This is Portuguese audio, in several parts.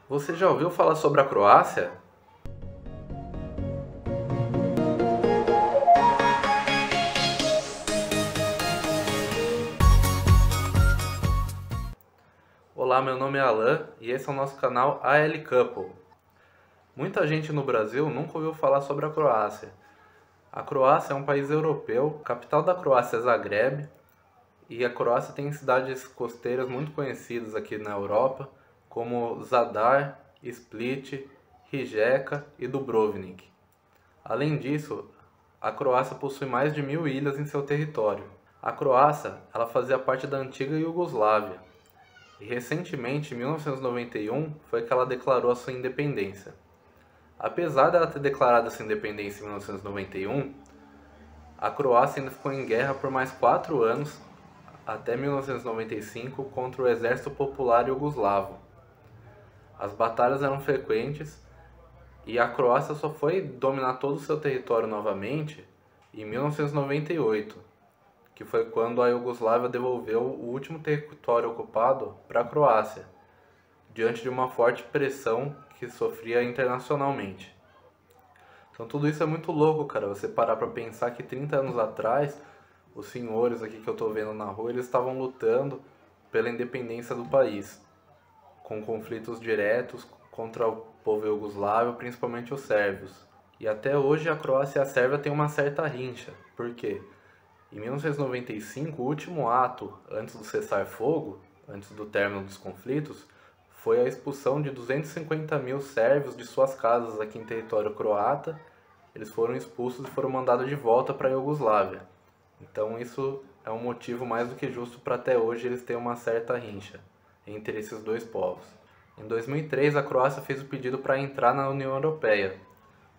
Você já ouviu falar sobre a Croácia? Olá, meu nome é Alan e esse é o nosso canal AL Couple. Muita gente no Brasil nunca ouviu falar sobre a Croácia. A Croácia é um país europeu, a capital da Croácia é Zagreb, e a Croácia tem cidades costeiras muito conhecidas aqui na Europa, como Zadar, Split, Rijeka e Dubrovnik. Além disso, a Croácia possui mais de 1000 ilhas em seu território. A Croácia, ela fazia parte da antiga Iugoslávia, e recentemente, em 1991, foi que ela declarou a sua independência. Apesar dela ter declarado essa independência em 1991, a Croácia ainda ficou em guerra por mais 4 anos, até 1995, contra o Exército Popular Iugoslavo. As batalhas eram frequentes e a Croácia só foi dominar todo o seu território novamente em 1998, que foi quando a Iugoslávia devolveu o último território ocupado para a Croácia, diante de uma forte pressão que sofria internacionalmente. Então tudo isso é muito louco, cara, você parar para pensar que 30 anos atrás, os senhores aqui que eu tô vendo na rua, eles estavam lutando pela independência do país, com conflitos diretos contra o povo iugoslavo, principalmente os sérvios. E até hoje a Croácia e a Sérvia têm uma certa rincha. Por quê? Em 1995, o último ato antes do cessar-fogo, antes do término dos conflitos, foi a expulsão de 250 mil sérvios de suas casas aqui em território croata. Eles foram expulsos e foram mandados de volta para a Iugoslávia. Então isso é um motivo mais do que justo para até hoje eles terem uma certa rincha entre esses dois povos. Em 2003, a Croácia fez o pedido para entrar na União Europeia.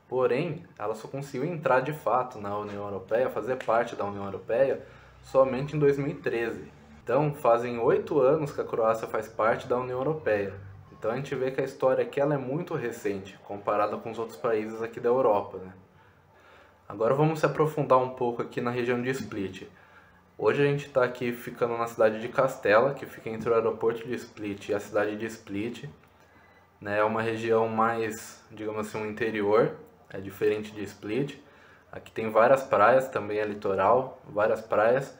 Porém, ela só conseguiu entrar de fato na União Europeia, fazer parte da União Europeia, somente em 2013. Então, fazem 8 anos que a Croácia faz parte da União Europeia. Então a gente vê que a história aqui ela é muito recente, comparada com os outros países aqui da Europa, né? Agora vamos se aprofundar um pouco aqui na região de Split. Hoje a gente está aqui ficando na cidade de Castela, que fica entre o aeroporto de Split e a cidade de Split. Né? É uma região mais, digamos assim, um interior, é diferente de Split. Aqui tem várias praias, também é litoral, várias praias.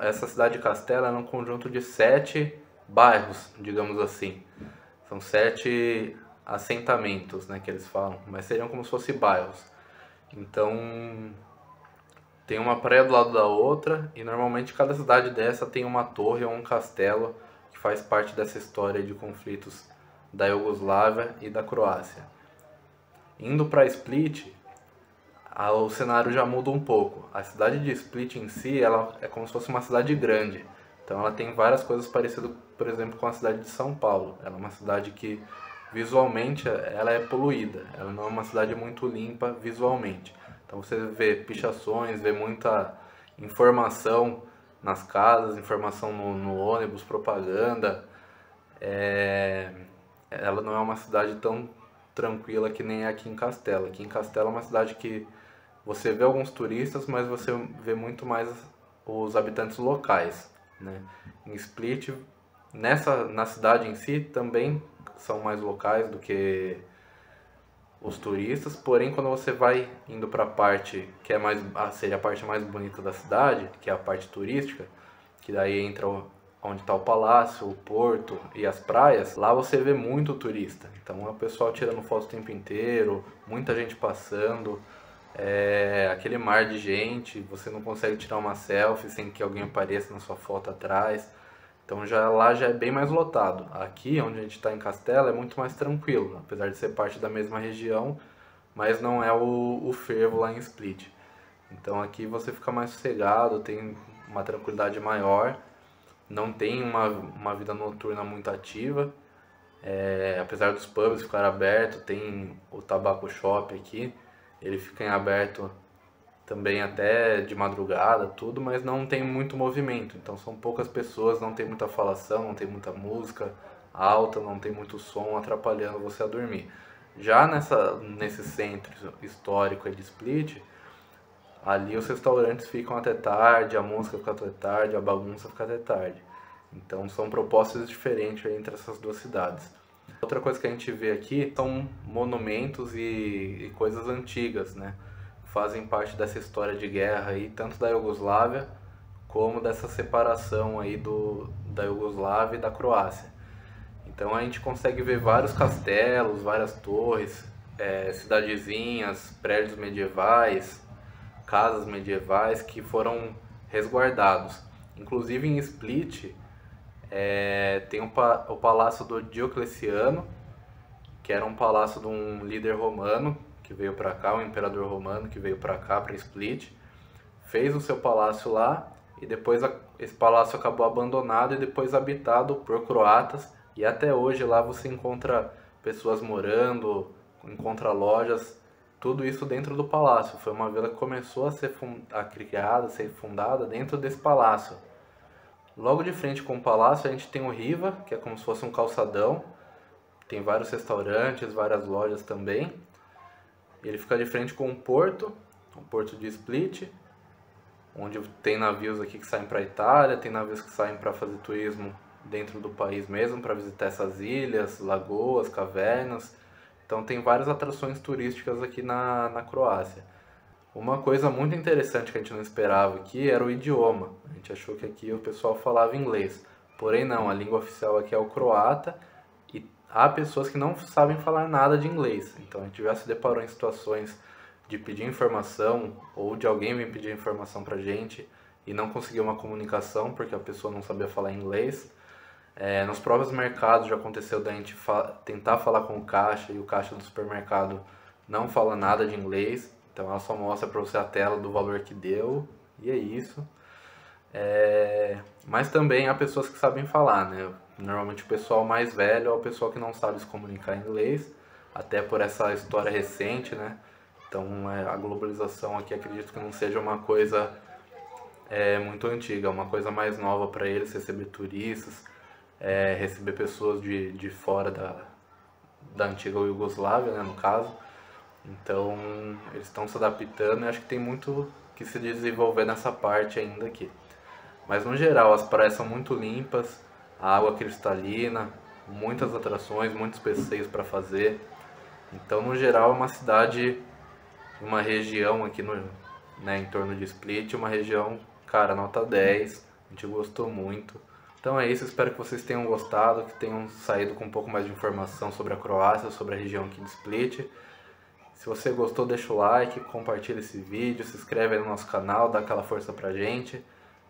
Essa cidade de Castela é um conjunto de 7 bairros, digamos assim. São 7 assentamentos, né, que eles falam, mas seriam como se fossem bairros. Então, tem uma praia do lado da outra e normalmente cada cidade dessa tem uma torre ou um castelo que faz parte dessa história de conflitos da Iugoslávia e da Croácia. Indo para Split, o cenário já muda um pouco. A cidade de Split em si, ela é como se fosse uma cidade grande. Então ela tem várias coisas parecidas, por exemplo, com a cidade de São Paulo. Ela é uma cidade que visualmente ela é poluída. Ela não é uma cidade muito limpa visualmente. Então você vê pichações, vê muita informação nas casas, informação no ônibus, propaganda. Ela não é uma cidade tão tranquila que nem é aqui em Castela. Aqui em Castela é uma cidade que você vê alguns turistas, mas você vê muito mais os habitantes locais, né? Em Split, na cidade em si, também são mais locais do que os turistas, porém quando você vai indo para a parte que é mais seria a parte mais bonita da cidade, que é a parte turística, que daí entra onde está o palácio, o porto e as praias, lá você vê muito turista. Então é o pessoal tirando foto o tempo inteiro, muita gente passando, aquele mar de gente, você não consegue tirar uma selfie sem que alguém apareça na sua foto atrás. Então lá já é bem mais lotado. Aqui, onde a gente está em Castela, é muito mais tranquilo, apesar de ser parte da mesma região, mas não é o fervo lá em Split. Então aqui você fica mais sossegado, tem uma tranquilidade maior, não tem uma vida noturna muito ativa. Apesar dos pubs ficarem abertos, tem o Tabaco Shop aqui, ele fica em aberto também até de madrugada, tudo, mas não tem muito movimento. Então são poucas pessoas, não tem muita falação, não tem muita música alta, não tem muito som atrapalhando você a dormir. Já nesse centro histórico de Split, ali os restaurantes ficam até tarde, a música fica até tarde, a bagunça fica até tarde. Então são propostas diferentes entre essas duas cidades. Outra coisa que a gente vê aqui são monumentos e coisas antigas, né? Fazem parte dessa história de guerra aí, tanto da Iugoslávia como dessa separação aí da Iugoslávia e da Croácia. Então a gente consegue ver vários castelos, várias torres, cidadezinhas, prédios medievais, casas medievais que foram resguardados. Inclusive em Split tem o Palácio do Diocleciano, que era um palácio de um líder romano que veio para cá, um imperador romano que veio para cá, para Split, fez o seu palácio lá e depois esse palácio acabou abandonado e depois habitado por croatas, e até hoje lá você encontra pessoas morando, encontra lojas, tudo isso dentro do palácio. Foi uma vila que começou a ser criada, a ser fundada dentro desse palácio. Logo de frente com o palácio a gente tem o Riva, que é como se fosse um calçadão, tem vários restaurantes, várias lojas também. Ele fica de frente com o porto de Split, onde tem navios aqui que saem para a Itália, tem navios que saem para fazer turismo dentro do país mesmo, para visitar essas ilhas, lagoas, cavernas. Então tem várias atrações turísticas aqui na Croácia. Uma coisa muito interessante que a gente não esperava aqui era o idioma. A gente achou que aqui o pessoal falava inglês. Porém não, a língua oficial aqui é o croata e há pessoas que não sabem falar nada de inglês. Então a gente já se deparou em situações de pedir informação ou de alguém vir pedir informação pra gente e não conseguir uma comunicação porque a pessoa não sabia falar inglês. Nos próprios mercados já aconteceu da gente tentar falar com o caixa e o caixa do supermercado não fala nada de inglês. Então ela só mostra para você a tela do valor que deu e é isso. Mas também há pessoas que sabem falar, né? Normalmente o pessoal mais velho é o pessoal que não sabe se comunicar em inglês, até por essa história recente, né? Então a globalização aqui acredito que não seja uma coisa muito antiga, é uma coisa mais nova para eles, receber turistas, receber pessoas de fora da antiga Iugoslávia, né, no caso. Então eles estão se adaptando e acho que tem muito que se desenvolver nessa parte ainda aqui. Mas no geral as praias são muito limpas, a água cristalina, muitas atrações, muitos passeios para fazer. Então no geral é uma cidade, uma região aqui em torno de Split, uma região, cara, nota 10, a gente gostou muito. Então é isso, espero que vocês tenham gostado, que tenham saído com um pouco mais de informação sobre a Croácia, sobre a região aqui de Split. Se você gostou, deixa o like, compartilha esse vídeo, se inscreve aí no nosso canal, dá aquela força pra gente.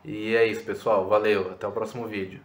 E é isso, pessoal. Valeu, até o próximo vídeo.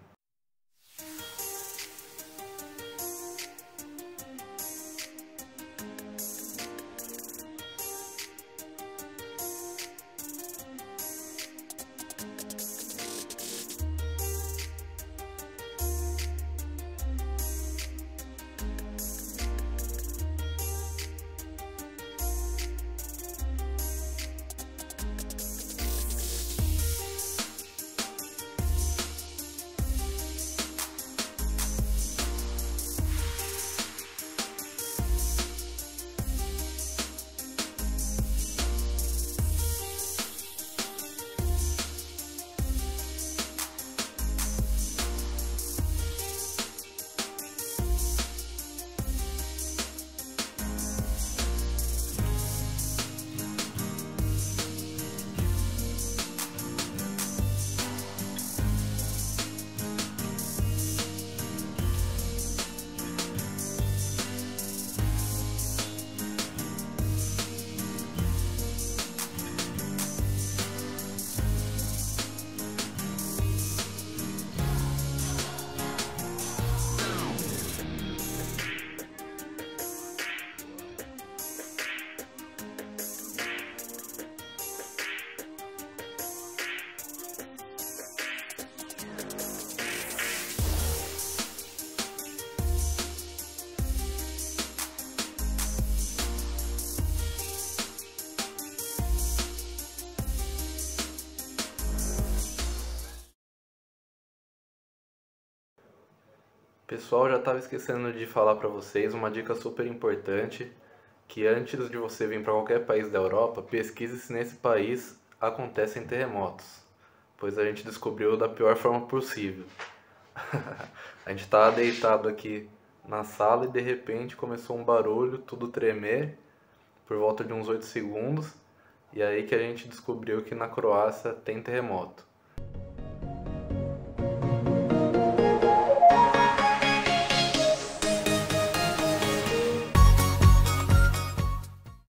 Pessoal, já estava esquecendo de falar para vocês uma dica super importante, que antes de você vir para qualquer país da Europa, pesquise se nesse país acontecem terremotos, pois a gente descobriu da pior forma possível. A gente estava deitado aqui na sala e de repente começou um barulho, tudo tremer, por volta de uns 8 segundos. E aí que a gente descobriu que na Croácia tem terremoto.